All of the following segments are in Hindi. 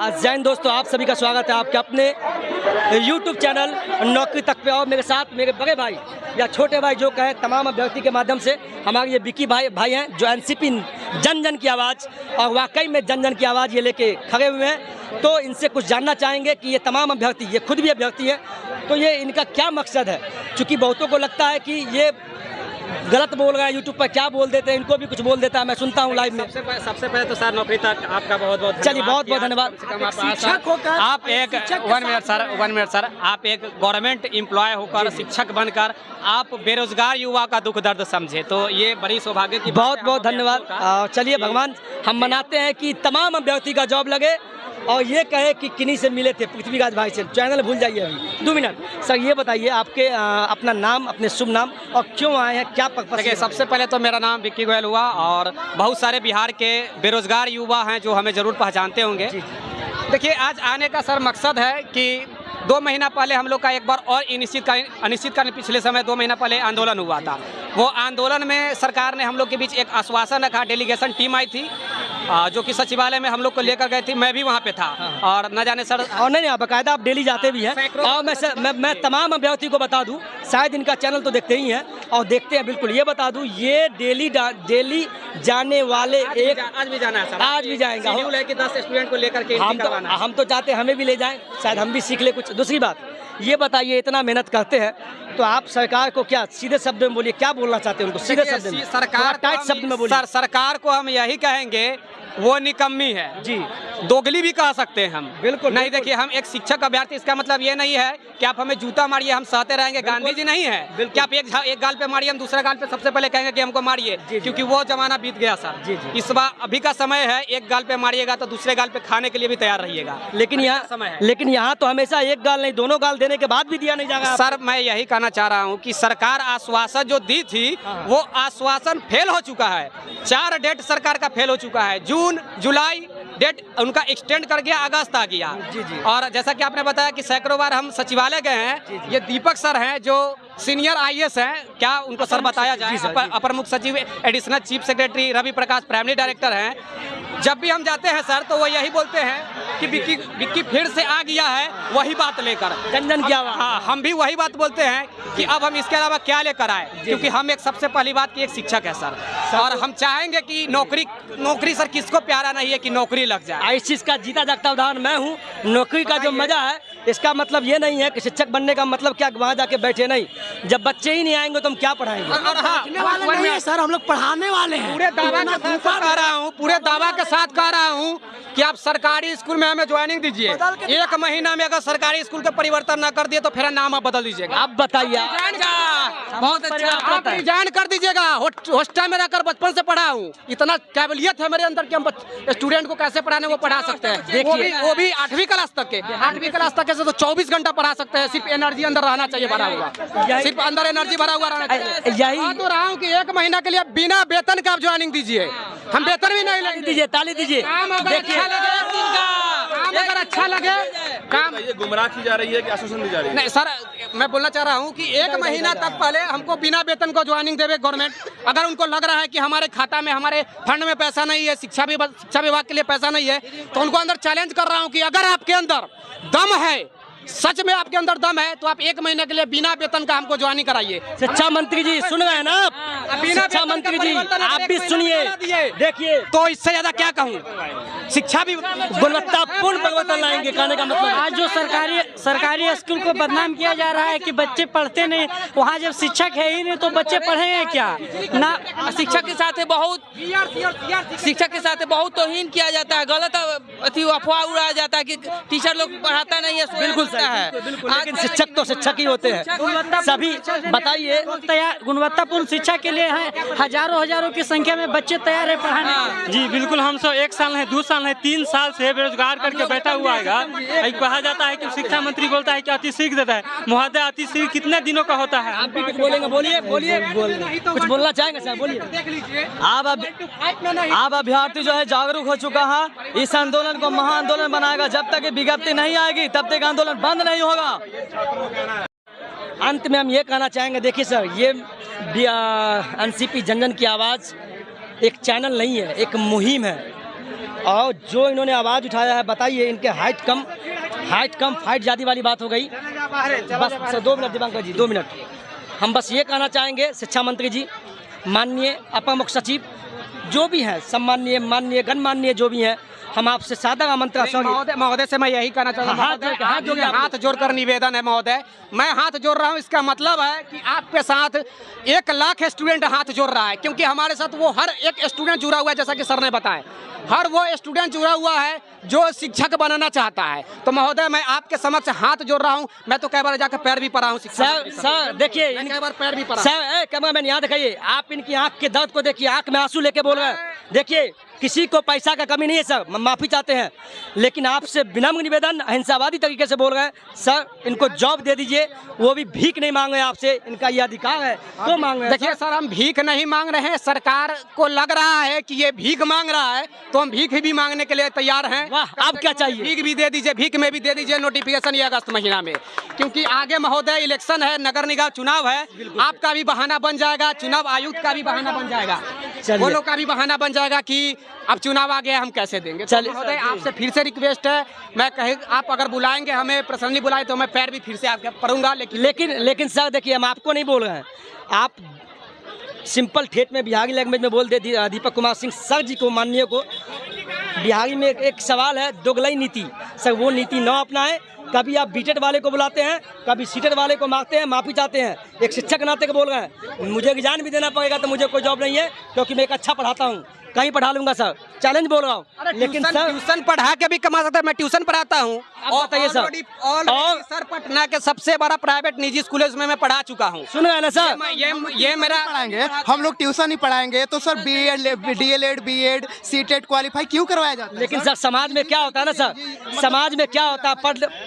जैन दोस्तों, आप सभी का स्वागत है आपके अपने YouTube चैनल नौकरी तक पे। और मेरे साथ मेरे बड़े भाई या छोटे भाई जो कहे तमाम अभ्यर्थी के माध्यम से हमारे ये विकी भाई हैं जो एनसीपी जन जन की आवाज़ और वाकई में जन जन की आवाज़ ये लेके खड़े हुए हैं। तो इनसे कुछ जानना चाहेंगे कि ये तमाम अभ्यर्थी, ये खुद भी अभ्यर्थी हैं, तो ये इनका क्या मकसद है। क्योंकि बहुतों को लगता है कि ये गलत बोल रहा है, यूट्यूब पर क्या बोल देते हैं, इनको भी कुछ बोल देता है। मैं सुनता हूँ लाइव में। सबसे पहले तो सर नौकरी तक आपका बहुत बहुत चलिए, बहुत बहुत धन्यवाद। आप एक 1 मिनट सर, आप एक गवर्नमेंट एम्प्लॉय होकर शिक्षक बनकर आप बेरोजगार युवा का दुख दर्द समझे, तो ये बड़ी सौभाग्य की बहुत बहुत धन्यवाद। चलिए भगवान, हम मनाते हैं कि तमाम अभ्यर्थी का जॉब लगे और ये कहे कि किन्हीं से मिले थे, पृथ्वीराज भाई से। चैनल भूल जाइए अभी 2 मिनट। सर ये बताइए आपके अपना नाम, अपने शुभ नाम और क्यों आए हैं, क्या पर्पस? देखिए, सबसे पहले तो मेरा नाम विक्की गोयल हुआ और बहुत सारे बिहार के बेरोजगार युवा हैं जो हमें ज़रूर पहचानते होंगे। देखिए, आज आने का सर मकसद है कि 2 महीना पहले हम लोग का एक बार और अनिश्चितकालीन पिछले समय 2 महीना पहले आंदोलन हुआ था। वो आंदोलन में सरकार ने हम लोग के बीच एक आश्वासन रखा, डेलीगेशन टीम आई थी जो कि सचिवालय में हम लोग को लेकर गए थे। मैं भी वहाँ पे था और न जाने सर, और नहीं बाकायदा आप डेली जाते भी हैं। और मैं तमाम अभ्यर्थी को बता दूं, शायद इनका चैनल तो देखते ही हैं और देखते हैं बिल्कुल। ये बता दूं, ये डेली जाने वाले आज भी जाना है सर, आज भी जाएंगे। 10 स्टूडेंट को लेकर के हम तो चाहते हैं हमें भी ले जाएं, शायद हम भी सीख ले कुछ। दूसरी बात ये बताइए, इतना मेहनत करते हैं तो आप सरकार को क्या सीधे शब्द में बोलिए, क्या बोलना चाहते हैं उनको सीधे शब्द में? सरकार टाइट शब्द में बोलिए। सरकार को हम यही कहेंगे, वो निकम्मी है जी, दोगली भी कह सकते हैं हम। बिल्कुल नहीं, देखिए, हम एक शिक्षक अभ्यर्थी, इसका मतलब ये नहीं है कि आप हमें जूता मारिए हम सहते रहेंगे। गांधी जी नहीं है कि आप एक गाल पे मारिए, हम दूसरा गाल पे सबसे पहले कहेंगे कि हमको मारिए, क्योंकि वो जमाना बीत गया सर। इस बार अभी का समय है, एक गाल पे मारिएगा तो दूसरे गाल पे खाने के लिए भी तैयार रहिएगा। लेकिन यहाँ तो हमेशा एक गाल नहीं, दोनों गाल देने के बाद भी दिया नहीं जाएगा। सर मैं यही कहना चाह रहा हूँ कि सरकार आश्वासन जो दी थी वो आश्वासन फेल हो चुका है। 4 डेट सरकार का फेल हो चुका है। जून, जुलाई डेट उनका एक्सटेंड कर गया, अगस्त आ गया। और जैसा कि आपने बताया कि सैकड़ों बार हम सचिवालय गए हैं। ये दीपक सर हैं जो सीनियर IAS हैं, क्या उनको सर बताया जाए? अपर मुख्य सचिव, additional chief secretary Ravi Prakash primary director हैं। जब भी हम जाते हैं सर तो वो यही बोलते हैं कि विक्की फिर से आ गया है वही बात लेकर, जन की आवाज़। हाँ, हम भी वही बात बोलते हैं कि अब हम इसके अलावा क्या लेकर आए, क्योंकि हम एक सबसे पहली बात की एक शिक्षक है सर, और हम चाहेंगे कि नौकरी सर किसको प्यारा नहीं है कि नौकरी लग जाए। इस चीज़ का जीता जागता उदाहरण मैं हूँ। नौकरी का जो मजा है, इसका मतलब ये नहीं है कि शिक्षक बनने का मतलब क्या वहाँ जाके बैठे नहीं। जब बच्चे ही नहीं आएंगे तो हम क्या पढ़ाएंगे? सर हम लोग पढ़ाने वाले हैं। पूरे दावा के साथ कह रहा हूँ कि आप सरकारी स्कूल में हमें ज्वाइनिंग दीजिए। 1 महीना में अगर सरकारी स्कूल का परिवर्तन न कर दिए तो फिर नाम आप बदल दीजिएगा। आप बताइए। बहुत अच्छा, आप रिजाइन कर दीजिएगा। हॉस्टल में रहकर बचपन से पढ़ा हूँ, इतना काबिलियत है मेरे अंदर कि हम स्टूडेंट को कैसे पढ़ाने वो पढ़ा सकते हैं। वो भी 8वीं क्लास तक के। 8वीं क्लास तक के तो 24 घंटा पढ़ा सकते हैं। सिर्फ एनर्जी अंदर रहना चाहिए भरा हुआ, सिर्फ अंदर एनर्जी भरा हुआ रहना चाहिए। यही तो रहा हूँ कि 1 महीना के लिए बिना वेतन का आप ज्वाइनिंग दीजिए। हम वेतन भी नहीं लेंगे। दीजिए, ताली दीजिए। काम अगर अच्छा लगे काम, ये गुमराह की जा रही है कि आश्वासन दी जा रही है? नहीं सर, मैं बोलना चाह रहा हूँ कि 1 महीना तक पहले हमको बिना वेतन को ज्वाइनिंग देवे गवर्नमेंट। अगर उनको लग रहा है कि हमारे खाता में, हमारे फंड में पैसा नहीं है, शिक्षा विभाग के लिए पैसा नहीं है, तो उनको अंदर चैलेंज कर रहा हूँ कि अगर आपके अंदर दम है, सच में आपके अंदर दम है, तो आप 1 महीने के लिए बिना वेतन का हमको ज्वाइनिंग कराइए। शिक्षा मंत्री जी सुन रहे हैं ना आप? शिक्षा मंत्री जी आप भी सुनिए, देखिए। तो इससे ज्यादा क्या कहूँ? शिक्षा भी गुणवत्तापूर्ण परिवर्तन लाएंगे, कहने का मतलब। आज जो सरकारी स्कूल को बदनाम किया जा रहा है कि बच्चे पढ़ते नहीं, वहाँ जब शिक्षक है ही नहीं तो बच्चे पढ़ेंगे क्या? ना, शिक्षक के साथ बहुत तौहीन किया जाता है, गलत अफवाह उड़ाया जाता है कि टीचर लोग पढ़ाता नहीं है। बिल्कुल है, लेकिन शिक्षक तो शिक्षक ही होते हैं सभी। बताइए, गुणवत्तापूर्ण शिक्षा के लिए है, हजारों की संख्या में बच्चे तैयार है पढ़ाने। जी बिल्कुल, हम सब 1 साल है, 2 साल है, 3 साल से बेरोजगार करके बैठा हुआ है। कहा जाता है कि शिक्षा मंत्री बोलता है कि अतिशीघ्र देता है। महोदय, अतिशीघ्र कितने दिनों का होता है? आप भी कुछ बोलेंगे? बोलिए। कुछ बोलना चाहेंगे सर? बोलिए। आप अभ्यर्थी जो है जागरूक हो चुका है, इस आंदोलन को महाआंदोलन बनाएगा। जब तक विज्ञप्ति नहीं आएगी तब तक आंदोलन बंद नहीं होगा। अंत में हम ये कहना चाहेंगे, देखिए सर, ये एनसीपी जन जन की आवाज़ एक चैनल नहीं है, एक मुहिम है। और जो इन्होंने आवाज़ उठाया है, बताइए इनके हाइट कम फाइट ज़्यादा वाली बात हो गई। बस सर 2 मिनट दिवांकर जी, 2 मिनट। हम बस ये कहना चाहेंगे शिक्षा मंत्री जी, माननीय अपर मुख्य सचिव, जो भी हैं, सम्माननीय, माननीय, गणमान्य जो भी हैं, हम आपसे सादर आमंत्रण। महोदय से मैं यही कहना चाहता हूँ, हाथ जोड़कर निवेदन है महोदय, मैं हाथ जोड़ रहा हूँ। इसका मतलब है कि आपके साथ 1 लाख स्टूडेंट हाथ जोड़ रहा है, क्योंकि हमारे साथ वो हर एक स्टूडेंट जुड़ा हुआ है, जैसा कि सर ने बताया, हर वो स्टूडेंट जुड़ा हुआ है जो शिक्षक बनना चाहता है। तो महोदय मैं आपके समक्ष हाथ जोड़ रहा हूँ। मैं तो कई बार जाकर पैर भी पड़ा हूँ सर देखिए, कई बार पैर भी पड़ा। सर कैमरामैन यहाँ दिखाइए, आप इनकी आंख के दर्द को देखिए, आंख में आंसू लेके बोल रहे हैं। देखिए किसी को पैसा का कमी नहीं है सर, माफ़ी चाहते हैं, लेकिन आपसे विनम्र निवेदन, अहिंसावादी तरीके से बोल रहे हैं सर, इनको जॉब दे दीजिए। वो भी भीख नहीं मांग रहे हैं आपसे, इनका ये अधिकार है तो मांग रहे हैं। देखिए सर, हम भीख नहीं मांग रहे हैं, सरकार को लग रहा है कि ये भीख मांग रहा है, तो हम भीख भी मांगने के लिए तैयार हैं। वाह, आप क्या चाहिए? भीख भी दे दीजिए, भीख में भी दे दीजिए नोटिफिकेशन ये अगस्त महीना में, क्योंकि आगे महोदय इलेक्शन है, नगर निगम चुनाव है, आपका भी बहाना बन जाएगा, चुनाव आयुक्त का भी बहाना बन जाएगा, वो लोग का भी बहाना बन जाएगा कि अब चुनाव आ गया, हम कैसे देंगे। चलिए महोदय, आपसे फिर से रिक्वेस्ट है, मैं कहे आप अगर बुलाएंगे, हमें पर्सनली बुलाए तो मैं पैर भी फिर से आपके पढ़ूंगा। लेकिन सर देखिए, हम आपको नहीं बोल रहे हैं, आप सिंपल ठेठ में बिहारी लैंग्वेज में बोल दे दीपक कुमार सिंह सर जी को, माननीय को। बिहारी में एक सवाल है, दोगलई नीति सर, वो नीति न अपनाएं। कभी आप बीटेड वाले को बुलाते हैं, कभी सीटेड वाले को मारते हैं, माफ़ी चाहते हैं। एक शिक्षक नाते को बोल रहे हैं, मुझे एग्जाम भी देना पड़ेगा तो मुझे कोई जॉब नहीं है, क्योंकि मैं एक अच्छा पढ़ाता हूँ, कहीं पढ़ा लूंगा सर, चैलेंज बोल रहा हूँ। लेकिन सर ट्यूशन पढ़ा के भी कमा सकता है, मैं ट्यूशन पढ़ाता हूँ। और बताइए सर, और सर पटना के सबसे बड़ा प्राइवेट निजी स्कूल में मैं पढ़ा चुका हूँ। सुन रहे हैं ना सर, ये मेरा पढ़ाएंगे हम लोग, ट्यूशन ही पढ़ाएंगे तो sir DLED BEd CTET qualify क्यों करवाया जाता है? लेकिन सर समाज में क्या होता है ना सर, समाज में क्या होता है,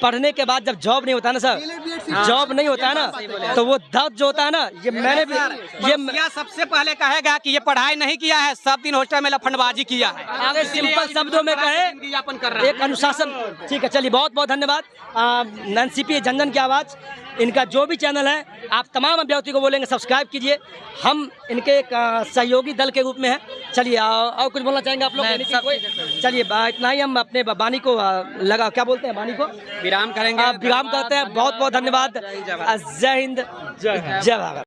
पढ़ने के बाद जब जॉब नहीं होता है ना सर, जॉब नहीं होता है ना, तो वो दर्द जो होता है ना, ये मैंने भी ये सबसे पहले कहेगा कि ये पढ़ाई नहीं किया है, सब दिन हॉस्टल में लफंडबाजी किया है। आगे सिंपल शब्दों में कहे, एक अनुशासन। ठीक है, चलिए बहुत बहुत धन्यवाद। NCP जन की आवाज़, इनका जो भी चैनल है, आप तमाम अभ्यर्थी को बोलेंगे सब्सक्राइब कीजिए। हम इनके एक सहयोगी दल के रूप में हैं। चलिए और कुछ बोलना चाहेंगे आप लोग? चलिए इतना ही, हम अपने वाणी को लगा, क्या बोलते हैं, वाणी को विराम करेंगे, विराम करते हैं। बहुत बहुत धन्यवाद। जय हिंद, जय भारत।